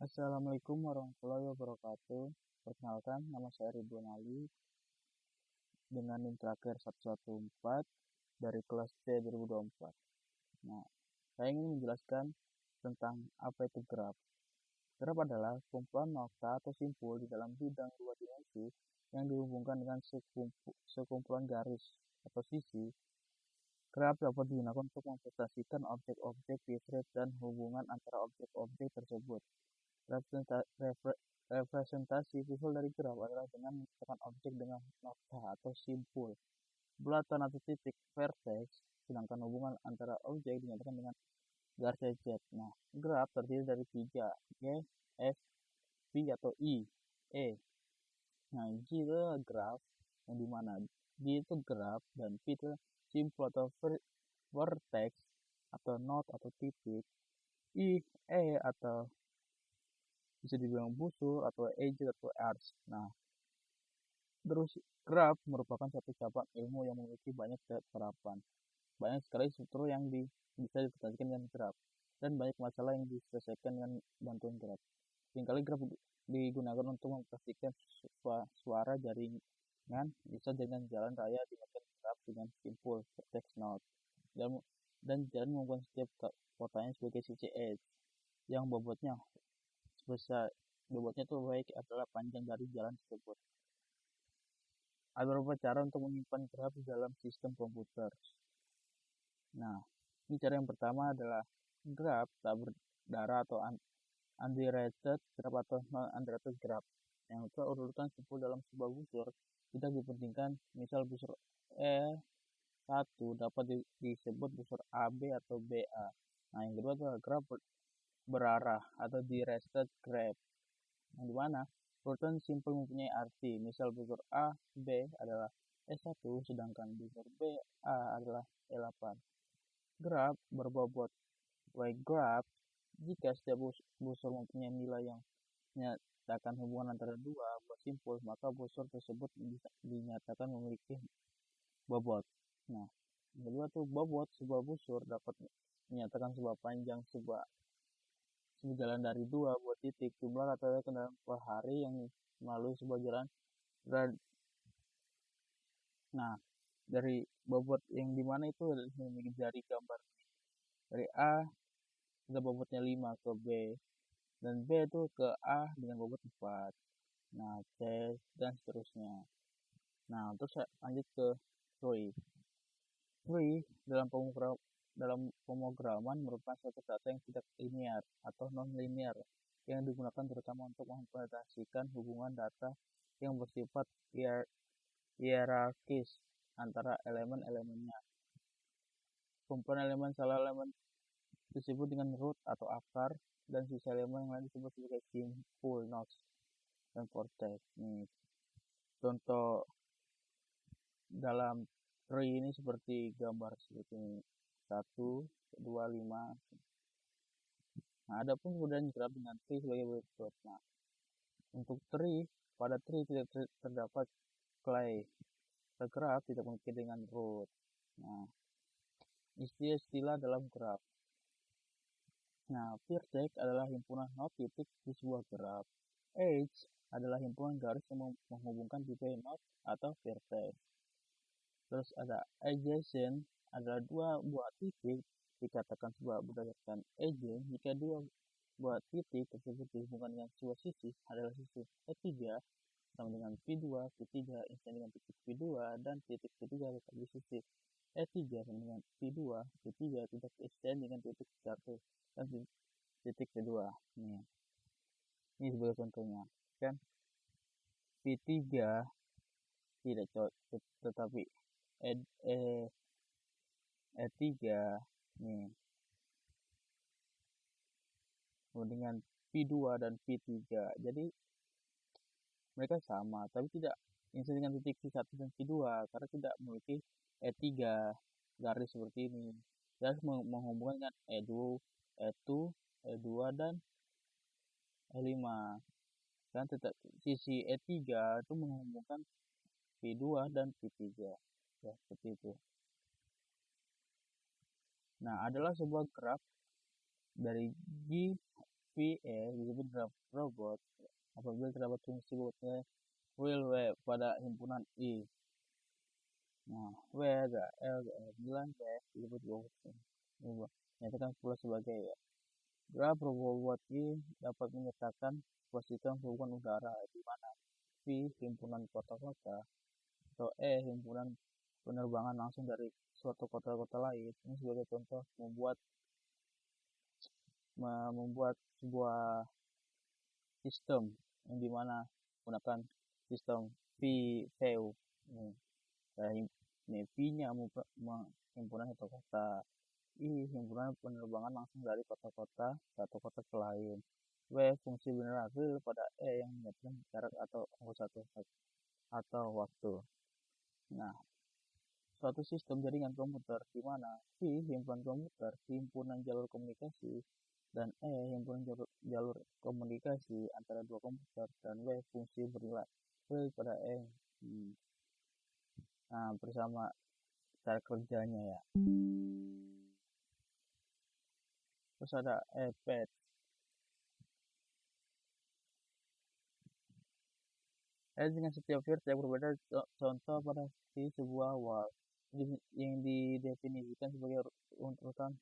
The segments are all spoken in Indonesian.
Assalamualaikum warahmatullahi wabarakatuh. Perkenalkan, nama saya Ridwan Ali dengan NIM terakhir 114 dari kelas C 2024. Nah, saya ingin menjelaskan tentang apa itu graf. Graf adalah kumpulan nokta atau simpul di dalam bidang dua dimensi yang dihubungkan dengan sekumpulan garis atau sisi. Graf dapat digunakan untuk mempresentasikan objek-objek discrete dan hubungan antara objek-objek tersebut. Representasi visual dari graf adalah dengan menyatakan objek dengan nokta atau simpul, bulatan atau titik vertex, sedangkan hubungan antara objek dinyatakan dengan garis Z. Nah, graf terdiri dari tiga, G, S, P atau I, E. Nah, G itu graf, yang dimana G itu graf dan P itu simpul atau vertex atau node atau titik, I, E atau bisa dibilang busur atau edge atau arch. Nah, terus graf merupakan satu cabang ilmu yang memiliki banyak terapan. Banyak sekali struktur yang bisa dipresentasikan dengan graf dan banyak masalah yang diselesaikan dengan bantuan graf. Seringkali graf digunakan untuk memperhatikan suara jaringan, bisa dengan jalan raya dimakan graf dengan simpul vertex node dan jalan membuat setiap kotanya sebagai sisi edge yang bobotnya itu baik adalah panjang dari jalan tersebut. Ada beberapa cara untuk menyimpan graf di dalam sistem komputer. Nah, ini cara yang pertama adalah graf tak berdarah atau undirected graph atau non-undirected graph. Yang itu urutan simpul dalam sebuah busur tidak dipentingkan. Misal busur E1 dapat disebut busur AB atau BA. Nah, yang kedua adalah graf berarah atau directed graph, yang dimana urutan simpul mempunyai arti. Misal busur A, B adalah E1, sedangkan busur B, A adalah E8. Graf berbobot. Y graph, jika setiap busur mempunyai nilai yang menyatakan hubungan antara dua buah simpul, maka busur tersebut dinyatakan memiliki bobot. Nah, yang kedua tuh bobot sebuah busur dapat menyatakan sebuah panjang jalan dari dua buah titik, jumlah rata-rata kendaraan per hari yang melalui sebuah jalan. Nah, dari bobot yang dimana itu dari gambar dari A ada bobotnya 5 ke B, dan B itu ke A dengan bobot 4. Nah, C dan seterusnya. Nah, terus lanjut ke tree. Tree dalam pemrograman merupakan suatu data yang tidak linear atau non-linear yang digunakan terutama untuk mempresentasikan hubungan data yang bersifat hierarkis antara elemen-elemennya. Kumpulan elemen salah elemen disebut dengan root atau akar, dan sisa elemen yang lain disebut sebagai simpul, nodes, dan vertex. Nih, contoh dalam tree ini seperti gambar seperti ini. 1, 2, 5. Nah, ada pun kemudian graf dengan tree sebagai berikut. Nah, untuk tree, pada tree tidak terdapat clay. Graf tidak mungkin dengan root. Nah, istilah dalam graf. Nah, vertex adalah himpunan node titik di sebuah graf. Edge adalah himpunan garis yang menghubungkan tipe node atau vertex. Terus ada adjacent adalah dua buah titik dikatakan sebuah berdasarkan agent jika dua buah titik tersebut dihubungkan dengan sebuah sisi adalah sisi E3 sama dengan P2, P3 instan dengan titik P2, dan titik P3 tetap di sisi E3 sama dengan P2, P3 tidak instan dengan titik P1 dan titik P2. Ini sebagai contohnya kan, P3 tidak cocok, tetapi E3 nih dengan P2 dan P3, jadi mereka sama tapi tidak instan dengan titik P1 dan P2 karena tidak memiliki E3 garis seperti ini. Garis menghubungkan dengan E2, E2 dan E5, dan tetap sisi E3 itu menghubungkan P2 dan P3 ya, seperti itu. Nah, adalah sebuah graf dari G VE disebut graph robot apabila terdapat fungsi bobotnya real W pada himpunan I. Nah, W ada L, bilang W disebut bobotnya. Ini nyatakan pula sebagai graf bobot I dapat menyatakan posisikan hubungan udara di mana V himpunan kota-kota atau E himpunan penerbangan langsung dari suatu kota-kota lain. Ini sebagai contoh membuat sebuah sistem yang dimana menggunakan sistem VU. Ini V-nya himpunan satu kota, I himpunan penerbangan langsung dari kota-kota satu kota ke lain. W fungsi beneran real pada E yang menyatakan jarak atau satu atau waktu. Nah, suatu sistem jaringan komputer di mana V himpunan komputer, himpunan jalur komunikasi, dan E himpunan jalur komunikasi antara dua komputer, dan W fungsi bernilai real pada E. Nah, bersama cara kerjanya ya. Terus ada iPad. Dengan setiap vertex yang berbeda, contoh pada sebuah wall yang didefinisikan sebagai urutan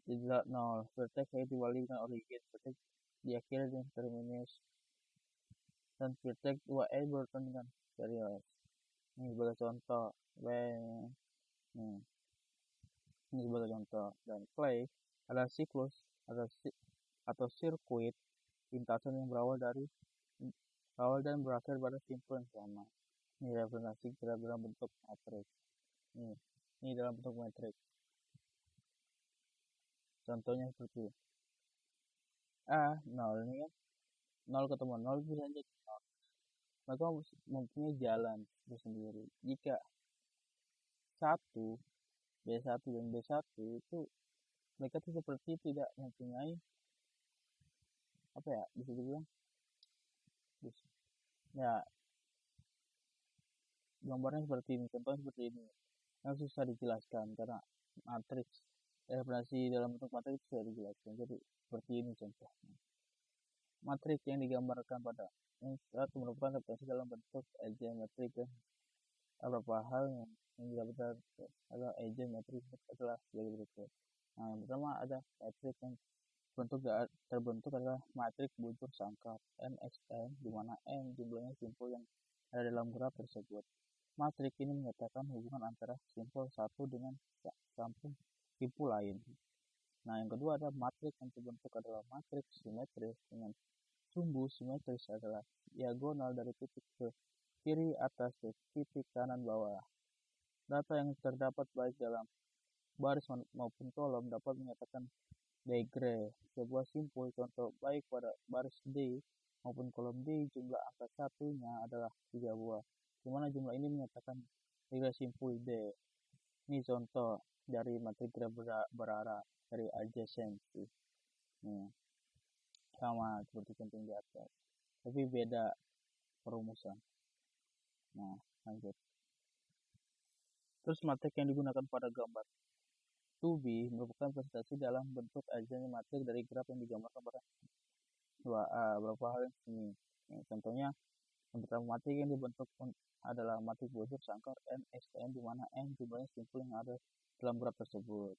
tidak nol. Vertex yang dibalik dengan origin, vertex diakhiri dengan terminus, dan vertex 2e berurutan dengan serial. Ini sebagai contoh. Ini sebagai contoh. Dan play ada siklus atau sirkuit lintasan yang berawal dan berakhir pada simpul yang sama. Ini representasi dalam bentuk matriks. Ini dalam bentuk matriks. Contohnya seperti nol ini kan, nol ketemu nol bisa jadi nol. Maka mempunyai jalan itu sendiri. Jika B1 dan B1 itu mereka tuh seperti tidak mempunyai bisa dibilang ya, gambarnya seperti ini, contohnya seperti ini. Yang susah dijelaskan karena matriks representasi dalam bentuk matriks sudah dijelaskan. Jadi seperti ini contohnya. Matriks yang digambarkan pada saat merupakan representasi dalam bentuk geometrik dan beberapa hal yang didapat adalah geometrik adalah sebagai berikut. Nah, yang pertama ada matriks yang terbentuk adalah matriks buncur sangkap NXN, di mana N jumlahnya simpul yang ada dalam graf tersebut. Matriks ini menyatakan hubungan antara simpul satu dengan simpul lain. Nah, yang kedua ada matriks yang terbentuk adalah matriks simetris dengan sumbu simetris adalah diagonal dari titik ke kiri atas ke titik kanan bawah. Data yang terdapat baik dalam baris maupun kolom dapat menyatakan degree sebuah simpul. Contoh baik pada baris D maupun kolom D jumlah angka satunya adalah 3 buah, di mana jumlah ini menyatakan degree simpul D. Ini contoh dari matriks berarah dari adjacency. Sama seperti contoh di atas, tapi beda perumusan. Nah, lanjut. Terus matrik yang digunakan pada gambar 2B merupakan presentasi dalam bentuk adjacent matrik dari graf yang digambarkan pada 2A. Beberapa hal yang ini. Contohnya, yang pertama matrik yang dibentuk adalah matrik buncur sangkar NXN, di mana N jumlahnya simpul yang ada dalam graf tersebut.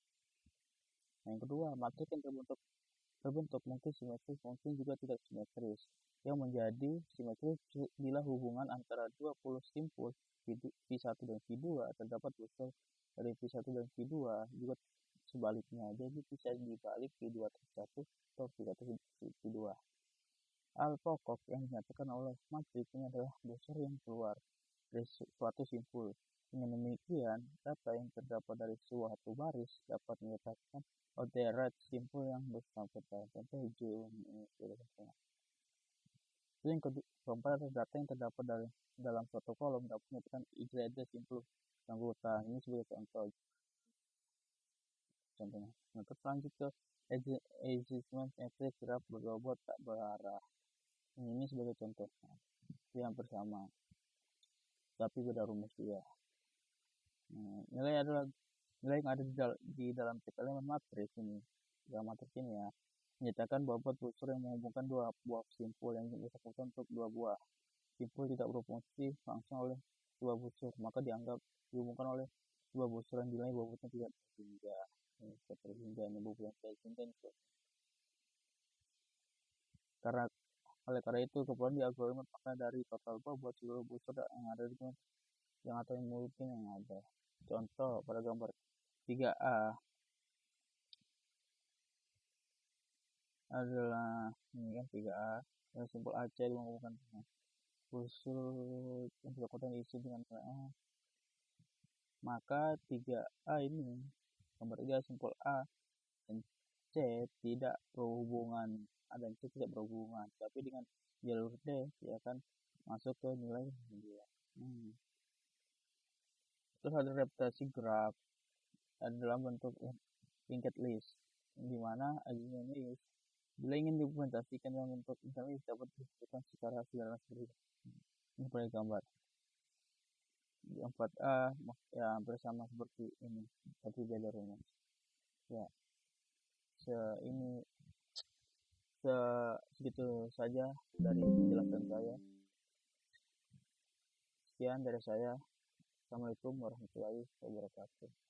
Yang kedua, matrik yang terbentuk mungkin simetris, mungkin juga tidak simetris. Yang menjadi simetris bila hubungan antara 20 simpul V1 dan V2 terdapat unsur dari V1 dan V2 juga sebaliknya. Jadi bisa dibalik V2 V1 atau V1 V2. Hal pokok yang dinyatakan oleh matriks ini adalah bosor yang keluar dari suatu simpul. Dengan demikian, data yang terdapat dari suatu baris dapat menyatakan ordered simpul yang bersangkutan. Contoh zoom ini itu yang keempat adalah data yang terdapat dalam suatu kolom dapat menyatakan igreja simpul bersangkutan. Ini sebagai contohnya. Nah, terus lanjut ke adjustment matrix graph berbobot tak berarah. Ini sebagai contohnya. Yang bersama, tapi beda rumus juga. Nilai yang ada di dalam tipe elemen matriks ini, dalam matriks ini ya, menyatakan bahwa busur yang menghubungkan dua buah simpul yang bersangkutan untuk dua buah simpul tidak berfungsi langsung oleh dua busur, maka dianggap dihubungkan oleh dua busur yang nilai bobotnya tidak terhingga. Terhingga ini bobot yang terhingga itu. Karena itu kemudian dialgoritma makna dari total bobot seluruh busur yang ada di yang atau yang mungkin yang ada. Contoh pada gambar 3A adalah ini kan 3A yang simpul AC menghubungkan busur yang bersangkutan diisi dengan nilai A. Maka 3A ini gambar 3 simpul A dan C tidak berhubungan, A dan C tidak berhubungan, tapi dengan jalur D dia akan masuk ke nilai 9. Terus ada reputasi graph dalam bentuk linked list, di mana linked list bila ingin diimplementasikan dalam bentuk linked list dapat disebutkan secara sederhana seperti ini pada gambar. Di 4A ya hampir sama seperti ini, tapi beda rumus. Ya, segitu saja dari penjelasan saya. Sekian dari saya. Assalamualaikum warahmatullahi wabarakatuh.